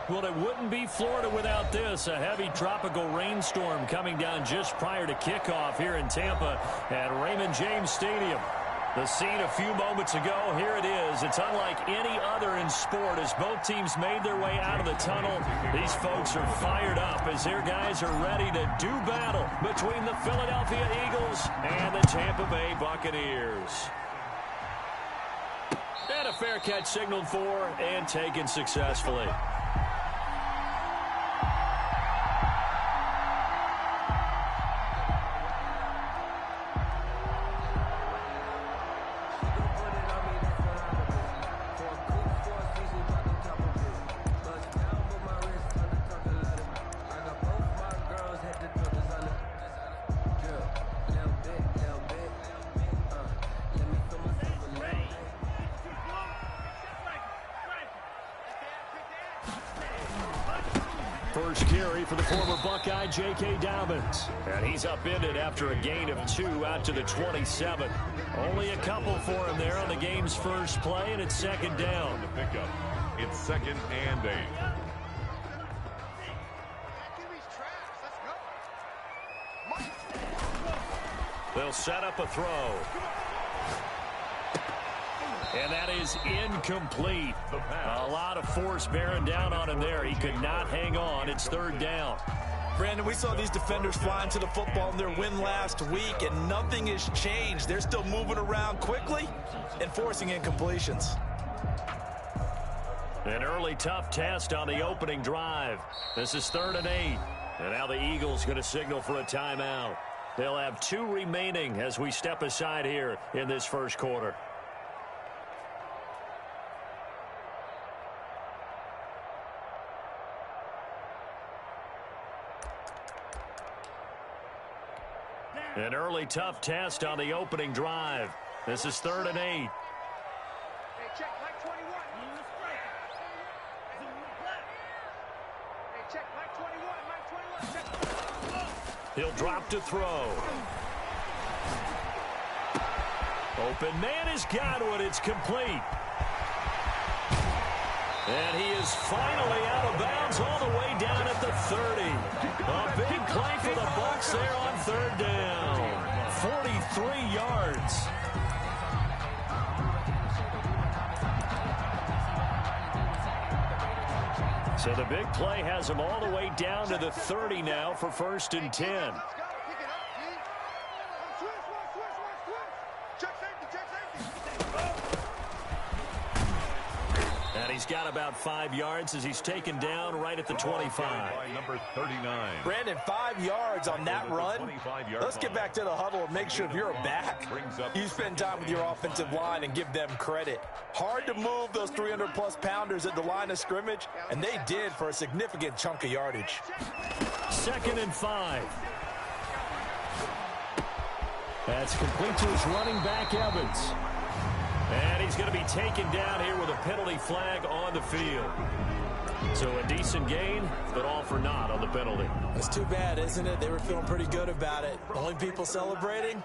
Well, it wouldn't be Florida without this. A heavy tropical rainstorm coming down just prior to kickoff here in Tampa at Raymond James Stadium. The scene a few moments ago, here it is. It's unlike any other in sport as both teams made their way out of the tunnel. These folks are fired up as their guys are ready to do battle between the Philadelphia Eagles and the Tampa Bay Buccaneers. And a fair catch signaled for and taken successfully. First carry for the former Buckeye, J.K. Dobbins. And he's upended after a gain of 2 out to the 27. Only a couple for him there on the game's first play, and it's second down. Pickup. It's 2nd and 8. They'll set up a throw. And that is incomplete. A lot of force bearing down on him there. He could not hang on. It's third down. Brandon, we saw these defenders flying to the football in their win last week, and nothing has changed. They're still moving around quickly and forcing incompletions. An early tough test on the opening drive. This is 3rd and 8. And now the Eagles going to signal for a timeout. They'll have 2 remaining as we step aside here in this first quarter. An early tough test on the opening drive. This is 3rd and 8. Hey, check Mike 21. Hey, check Mike 21. Mike 21. Check. He'll drop to throw. Open man has got one. It's complete. And he is finally out of bounds all the way down at the 30. A big play for the Bucs there on 3rd down. 43 yards. So the big play has him all the way down to the 30 now for 1st and 10. And he's got about 5 yards as he's taken down right at the 25. Number 39. Brandon, 5 yards on that run. Let's get back to the huddle and make sure if you're a back, you spend time with your offensive line and give them credit. Hard to move those 300-plus pounders at the line of scrimmage, and they did for a significant chunk of yardage. 2nd and 5. That's complete to his running back, Evans. And he's going to be taken down here with a penalty flag on the field. So a decent gain, but all for naught on the penalty. It's too bad, isn't it? They were feeling pretty good about it. Only people celebrating,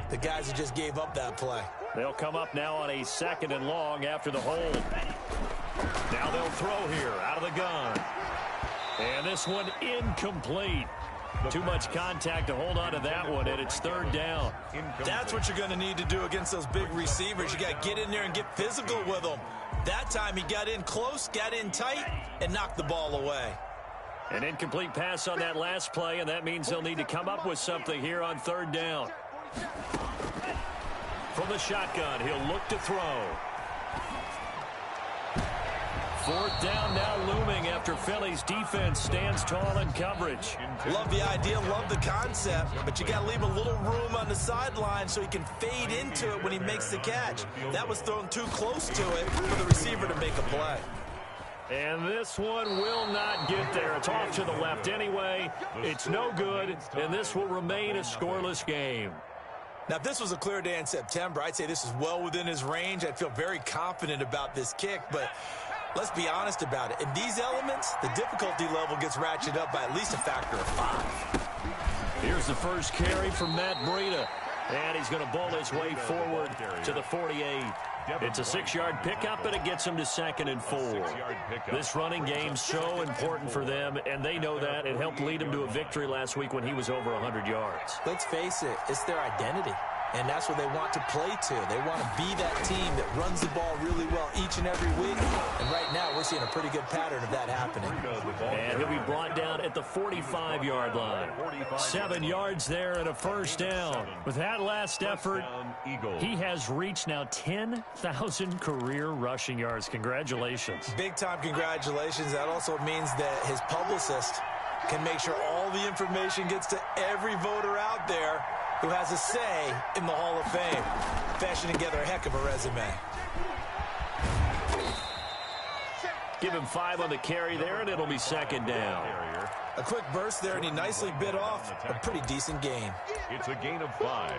the guys who just gave up that play. They'll come up now on a 2nd and long after the hold. Now they'll throw here out of the gun. And this one incomplete. Too much contact to hold on to that one, and it's 3rd down. That's what you're going to need to do against those big receivers. You got to get in there and get physical with them. That time he got in close, got in tight, and knocked the ball away. An incomplete pass on that last play, and that means they'll need to come up with something here on 3rd down. From the shotgun, he'll look to throw. 4th down now looming after Philly's defense stands tall in coverage. Love the idea, love the concept, but you got to leave a little room on the sideline so he can fade into it when he makes the catch. That was thrown too close to it for the receiver to make a play. And this one will not get there. It's off to the left anyway. It's no good, and this will remain a scoreless game. Now, if this was a clear day in September, I'd say this is well within his range. I'd feel very confident about this kick, but let's be honest about it. In these elements, the difficulty level gets ratcheted up by at least a factor of 5. Here's the first carry from Matt Breida. And he's going to bowl his way forward to the 48. It's a 6-yard pickup, and it gets them to 2nd and 4. This running game's so important for them, and they know that. It helped lead them to a victory last week when he was over 100 yards. Let's face it, it's their identity. And that's what they want to play to. They want to be that team that runs the ball really well each and every week. And right now, we're seeing a pretty good pattern of that happening. And he'll be brought down at the 45-yard line. 7 yards there and a first down. With that last effort, he has reached now 10,000 career rushing yards. Congratulations. Big-time congratulations. That also means that his publicist can make sure all the information gets to every voter out there who has a say in the Hall of Fame. Fashioning together a heck of a resume. Give him 5 on the carry there, and it'll be 2nd down. A quick burst there, and he nicely bit off a pretty decent gain. It's a gain of 5.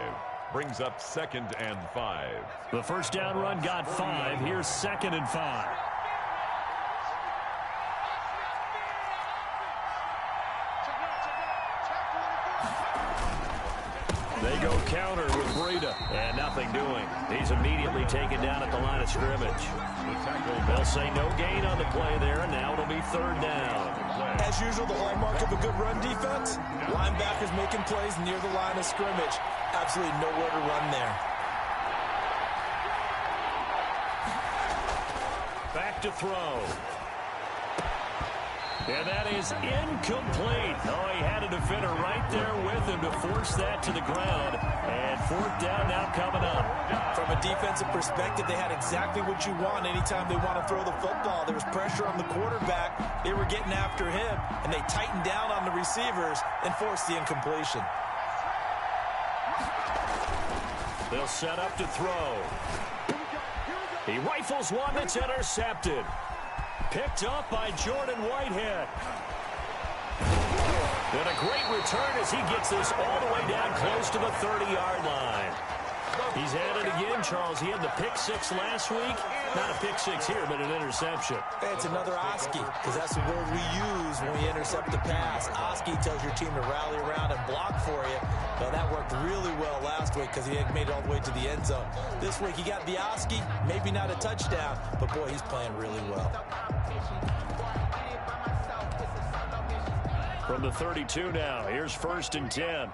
Brings up 2nd and 5. The first down run got 5. Here's 2nd and 5. They go counter with Breida, and nothing doing. He's immediately taken down at the line of scrimmage. They'll say no gain on the play there, and now it'll be 3rd down. As usual, the hallmark of a good run defense, linebackers making plays near the line of scrimmage. Absolutely nowhere to run there. Back to throw. And that is incomplete. Oh, he had a defender right there with him to force that to the ground. And 4th down now coming up. From a defensive perspective, they had exactly what you want anytime they want to throw the football. There was pressure on the quarterback. They were getting after him, and they tightened down on the receivers and forced the incompletion. They'll set up to throw. He rifles one that's intercepted. Picked up by Jordan Whitehead. And a great return as he gets this all the way down close to the 30-yard line. He's at it again, Charles. He had the pick 6 last week. Not a pick 6 here, but an interception. Hey, it's another Oski, because that's the word we use when we intercept the pass. Oski tells your team to rally around and block for you. Well, that worked really well last week because he had made it all the way to the end zone. This week, he got the Oski, maybe not a touchdown, but boy, he's playing really well. From the 32 now, here's 1st and 10.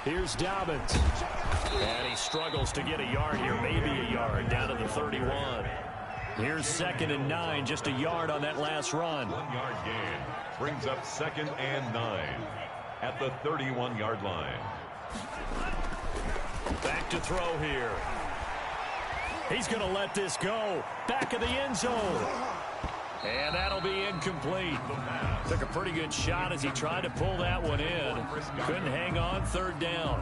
Here's Dobbins. And he struggles to get a yard here, maybe a yard, down to the 31. Here's 2nd and 9, just a yard on that last run. 1-yard gain. Brings up 2nd and 9 at the 31-yard line. Back to throw here. He's going to let this go. Back of the end zone. And that'll be incomplete. Took a pretty good shot as he tried to pull that one in. Couldn't hang on. 3rd down.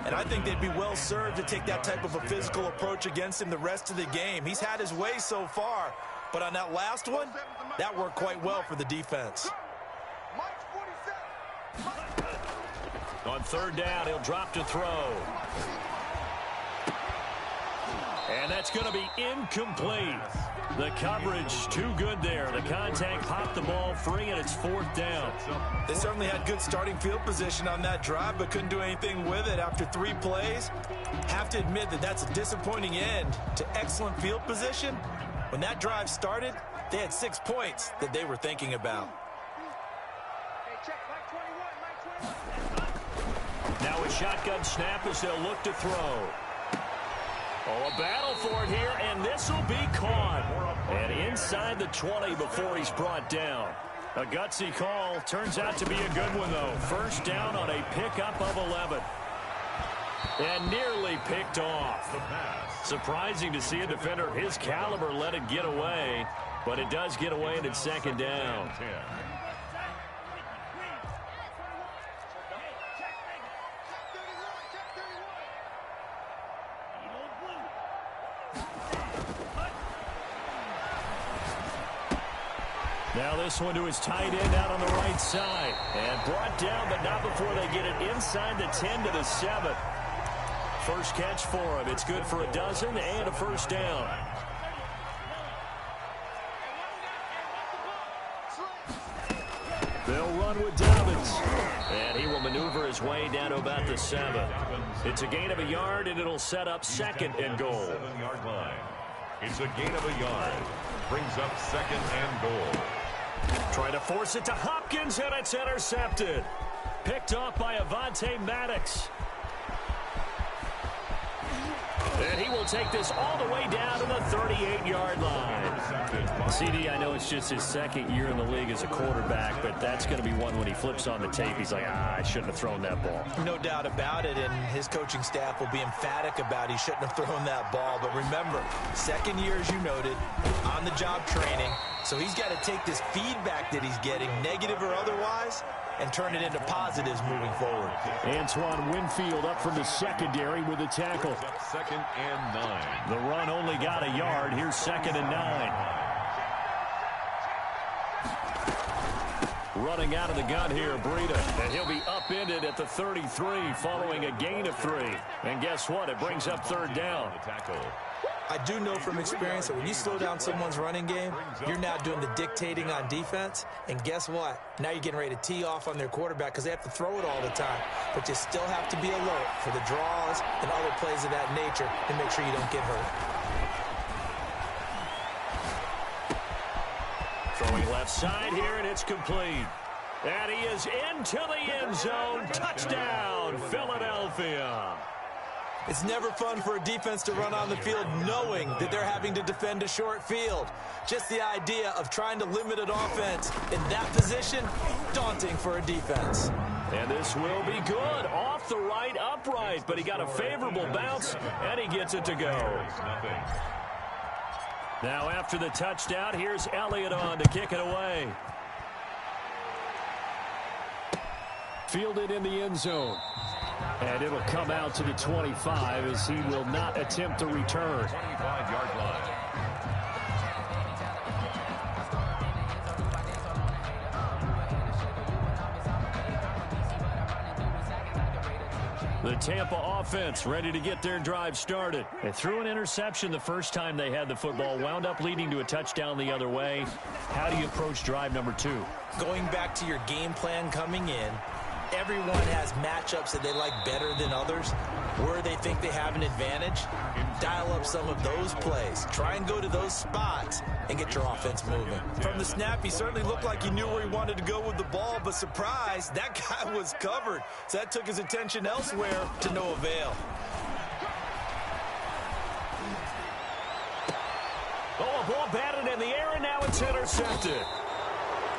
And I think they'd be well served to take that type of a physical approach against him the rest of the game. He's had his way so far. But on that last one, that worked quite well for the defense. On 3rd down, he'll drop to throw. And that's going to be incomplete. The coverage too good there. The contact popped the ball free, and it's 4th down. They certainly had good starting field position on that drive, but couldn't do anything with it after 3 plays. Have to admit that that's a disappointing end to excellent field position. When that drive started, they had 6 points that they were thinking about. Now a shotgun snap as they'll look to throw. Oh, a battle for it here, and this will be caught. And inside the 20 before he's brought down. A gutsy call. Turns out to be a good one, though. 1st down on a pickup of 11. And nearly picked off. Surprising to see a defender of his caliber let it get away. But it does get away, and it's 2nd down. Now this one to his tight end out on the right side. And brought down, but not before they get it inside the 10 to the 7. First catch for him. It's good for a dozen and a 1st down. They'll run with Dobbins. And he will maneuver his way down to about the 7. It's a gain of a yard, and it'll set up second and goal. 7-yard line. It's a gain of a yard. Brings up second and goal. Trying to force it to Hopkins, and it's intercepted. Picked off by Avonte Maddox. And he will take this all the way down to the 38-yard line. CD, I know it's just his second year in the league as a quarterback, but that's going to be one when he flips on the tape. He's like, I shouldn't have thrown that ball. No doubt about it, and his coaching staff will be emphatic about he shouldn't have thrown that ball. But remember, second year, as you noted, on-the-job training. So he's got to take this feedback that he's getting, negative or otherwise, and turn it into positives moving forward. Antoine Winfield up from the secondary with a tackle. Second and 9. The run only got a yard. Here's second and 9. Running out of the gun here, Breida. And he'll be upended at the 33 following a gain of 3. And guess what? It brings up third down. I do know from experience that when you slow down someone's running game, you're now doing the dictating on defense. And guess what? Now you're getting ready to tee off on their quarterback because they have to throw it all the time. But you still have to be alert for the draws and other plays of that nature to make sure you don't get hurt. Throwing left side here, and it's complete. And he is into the end zone. Touchdown, Philadelphia. It's never fun for a defense to run on the field knowing that they're having to defend a short field. Just the idea of trying to limit an offense in that position, daunting for a defense. And this will be good. Off the right, upright, but he got a favorable bounce, and he gets it to go. Now after the touchdown, here's Elliott on to kick it away. Fielded in the end zone. And it'll come out to the 25 as he will not attempt to return. 25-yard line. The Tampa offense ready to get their drive started. They threw an interception the first time they had the football, wound up leading to a touchdown the other way. How do you approach drive number 2? Going back to your game plan coming in, everyone has matchups that they like better than others, where they think they have an advantage. Dial up some of those plays. Try and go to those spots and get your offense moving. From the snap, he certainly looked like he knew where he wanted to go with the ball, but surprise, that guy was covered. So that took his attention elsewhere to no avail. Oh, a ball batted in the air, and now it's intercepted.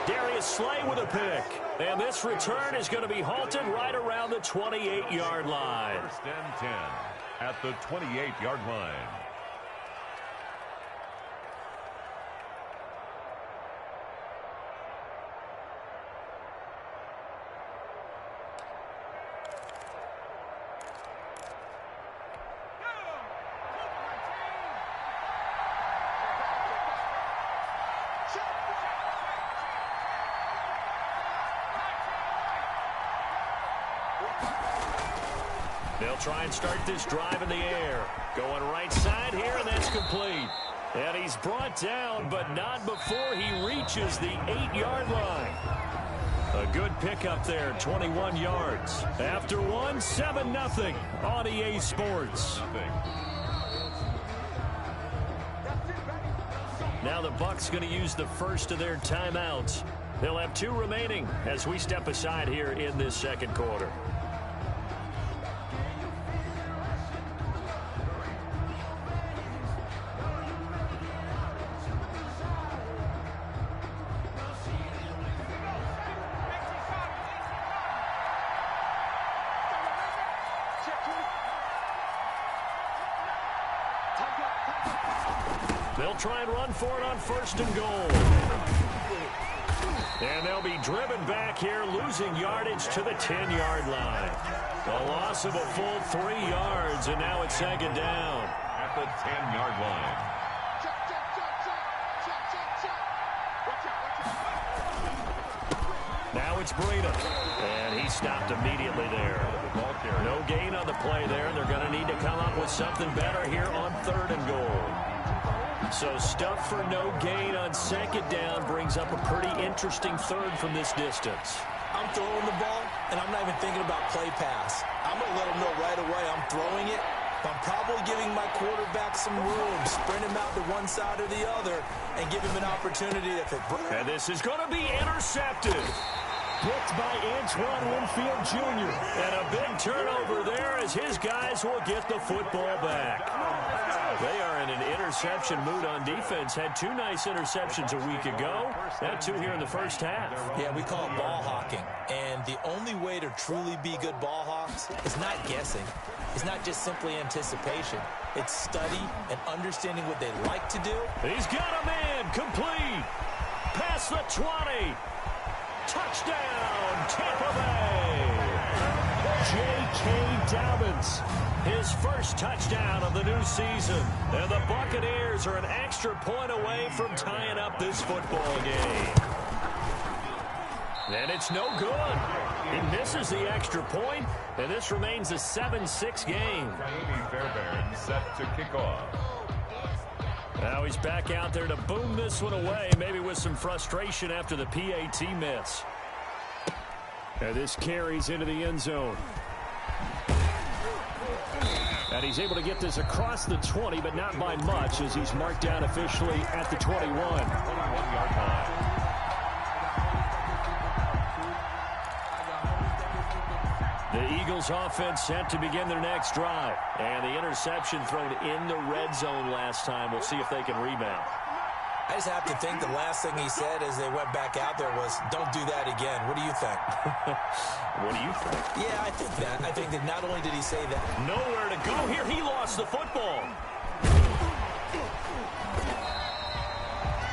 Darius Slay with a pick. And this return is going to be halted right around the 28-yard line. First and 10 at the 28-yard line. They'll try and start this drive in the air. Going right side here, and that's complete. And he's brought down, but not before he reaches the 8-yard line. A good pickup there, 21 yards. After one, 7-0 on EA Sports. Now the Bucs going to use the first of their timeouts. They'll have 2 remaining as we step aside here in this second quarter. They'll try and run for it on first and goal. And they'll be driven back here, losing yardage to the 10-yard line. A loss of a full 3 yards, and now it's second down. At the 10-yard line. Now it's Breida. And he stopped immediately there. No gain on the play there, and they're going to need to come up with something better here on third and goal. So stuff for no gain on second down brings up a pretty interesting third from this distance. I'm throwing the ball, and I'm not even thinking about play pass. I'm going to let him know right away I'm throwing it. But I'm probably giving my quarterback some room, sprint him out to one side or the other, and give him an opportunity if it breaks. And this is going to be intercepted. Picked by Antoine Winfield Jr. And a big turnover there as his guys will get the football back. They are in an interception mood on defense. Had two nice interceptions a week ago. Had two here in the first half. Yeah, we call it ball hawking. And the only way to truly be good ball hawks is not guessing. It's not just simply anticipation. It's study and understanding what they like to do. He's got a man complete. Past the 20. Touchdown, Tampa Bay. J.K. Dobbins, his first touchdown of the new season. And the Buccaneers are an extra point away from tying up this football game. And it's no good. He misses the extra point, and this remains a 7-6 game. Amy Fairbairn set to kick off. Now he's back out there to boom this one away, maybe with some frustration after the PAT miss. And this carries into the end zone. And he's able to get this across the 20, but not by much, as he's marked down officially at the 21. 21-yard line. The Eagles offense set to begin their next drive. And the interception thrown in the red zone last time. We'll see if they can rebound. I just have to think the last thing he said as they went back out there was, don't do that again. What do you think? What do you think? Yeah, I think that. I think that not only did he say that. Nowhere to go here. He lost the football.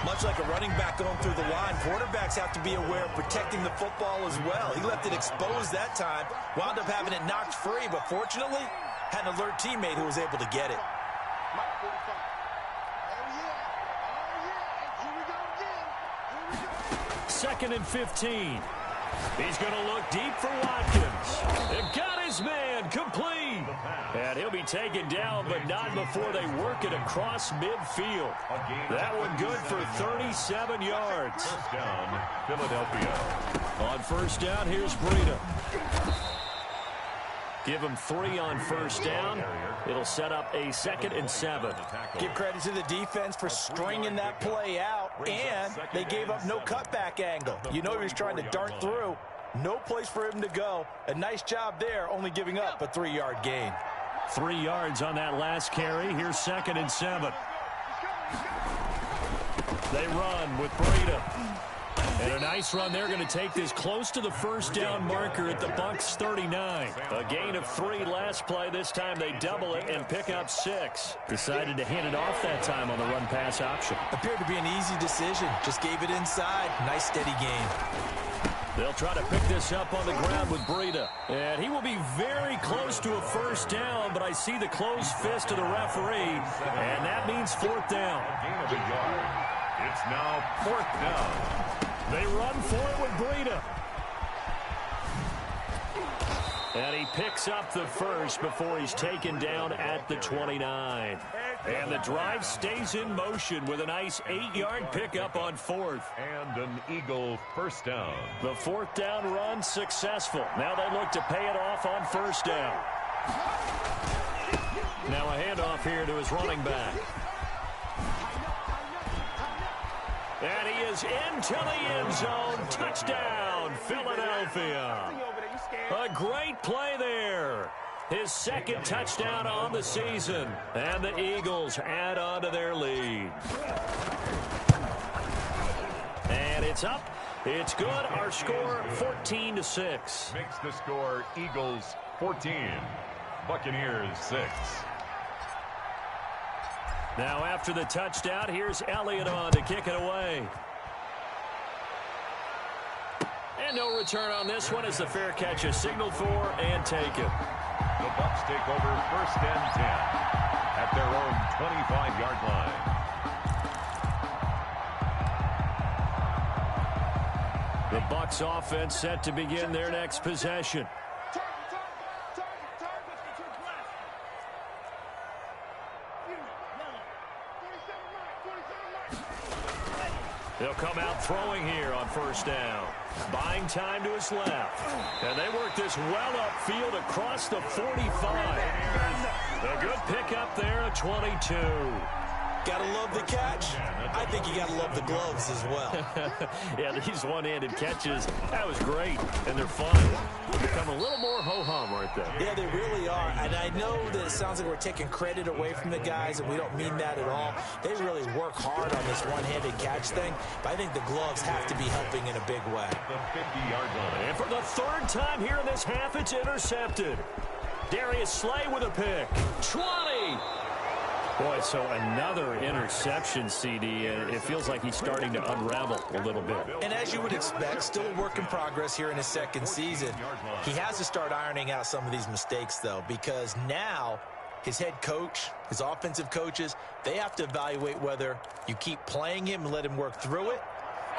Much like a running back going through the line, quarterbacks have to be aware of protecting the football as well. He left it exposed that time, wound up having it knocked free, but fortunately, had an alert teammate who was able to get it. Second and 15. He's going to look deep for Watkins. It got his man complete. And he'll be taken down, but not before they work it across midfield. That one good for 37 yards. First down, Philadelphia. On first down, here's Breida. Give him 3 on first down. It'll set up a 2nd and 7. Give credit to the defense for stringing that play out, and they gave up no cutback angle. You know he was trying to dart through. No place for him to go. A nice job there, only giving up a 3-yard gain. 3 yards on that last carry. Here's 2nd and 7. They run with Breida. And a nice run. They're going to take this close to the first down marker at the Bucs 39. A gain of 3 last play. This time they double it and pick up 6. Decided to hand it off that time on the run-pass option. Appeared to be an easy decision. Just gave it inside. Nice steady gain. They'll try to pick this up on the ground with Breida. And he will be very close to a first down, but I see the closed fist of the referee, and that means 4th down. Gain of a yard. It's now 4th down. They run for it with Breida. And he picks up the first before he's taken down at the 29. And the drive stays in motion with a nice 8-yard pickup on 4th. And an Eagle first down. The 4th down run successful. Now they look to pay it off on first down. Now a handoff here to his running back. And he is into the end zone. Touchdown, Philadelphia. A great play there. His 2nd touchdown on the season. And the Eagles add on to their lead. And it's up. It's good. Our score, 14-6. Makes the score Eagles 14. Buccaneers 6. Now after the touchdown, here's Elliott on to kick it away. And no return on this one as the fair catch is signaled for and taken. The Bucs take over 1st and 10 at their own 25-yard line. The Bucs offense set to begin their next possession. They'll come out throwing here on first down. Buying time to his left. And they work this well upfield across the 45. A good pickup there at 22. Gotta love the catch. I think you gotta love the gloves as well. Yeah, these one-handed catches, that was great. And they're fun. They become a little more ho-hum, aren't they? Yeah, they really are. And I know that it sounds like we're taking credit away from the guys, and we don't mean that at all. They really work hard on this one-handed catch thing, but I think the gloves have to be helping in a big way. The 50-yard line. And for the third time here in this half, it's intercepted. Darius Slay with a pick. 20! Boy, so another interception, CD, and it feels like he's starting to unravel a little bit. And as you would expect, still a work in progress here in his second season. He has to start ironing out some of these mistakes, though, because now his head coach, his offensive coaches, they have to evaluate whether you keep playing him and let him work through it,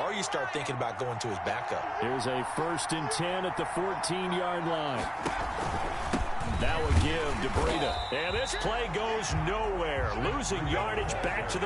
or you start thinking about going to his backup. Here's a 1st and 10 at the 14-yard line. That would give to Breida. And this play goes nowhere. Losing yardage back to the